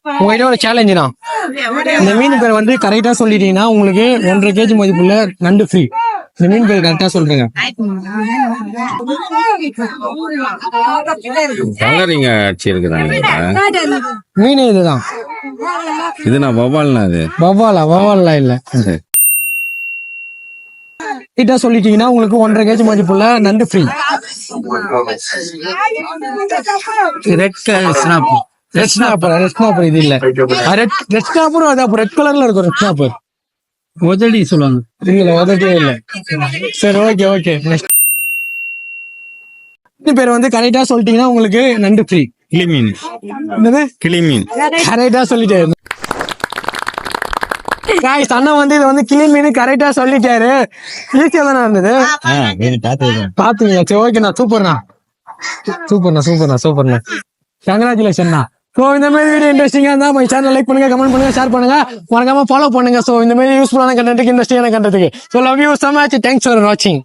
உங்ககிட்ட ஒரு சேலஞ்சு தான். இந்த மீன் பேர் வந்து கரெக்டா சொல்லிட்டீங்கன்னா உங்களுக்கு 1.5 kg மதிப்புள்ள நண்டு ஃப்ரீ. இந்த மீன் பேர் கரெக்டா சொல்றீங்க. கலரிங்க அடிச்சு இருக்குதாங்க. மீன் இதுதான். இது நான் வவ்வால்னா அது வவ்வாலா இல்ல. கரெக்டா சொல்லிட்டீங்கன்னா உங்களுக்கு 1.5 kg மதிப்புள்ள நண்டு ஃப்ரீ. ரெட் ஸ்னாப்பர் இது இல்ல. ரெட் ஸ்னாப்பரும் அது அப்ப ரெட் கலர்ல இருக்கும். ரெட் ஸ்னாப்பர் உதடி சொல்லுவாங்க. இல்ல உதடியே இல்ல. சரி ஓகே பேர் வந்து கரெக்டா சொல்லிட்டீங்கன்னா உங்களுக்கு நண்டு ஃப்ரீ. கிளிமீன். என்னது கிளிமீன் கரெக்டா சொல்லிட்டாரு. காய்ஸ் அண்ணன் வந்து இது வந்து கிளி மீன் கரெக்டா சொல்லிட்டாரு. ஈஸியா தானே இருந்தது. பாத்துங்க. சரி ஓகேண்ணா. சூப்பர்ண்ணா. கங்க்ராச்சுலேஷன். சோ இந்த மாதிரி வீடியோ இன்ட்ரெஸ்டிங்கா இருந்தா நம்ம சேனல் லைக் பண்ணுங்க, கமெண்ட் பண்ணுங்க, ஷேர் பண்ணுங்க, மறக்காம ஃபாலோ பண்ணுங்க. சோ இந்த மாதிரி யூஸ்ஃபுல்லான கண்டென்ட்க்கு, இன்ட்ரெஸ்டிங்கான கண்டென்ட்க்கு. So love you so much. Thanks for watching.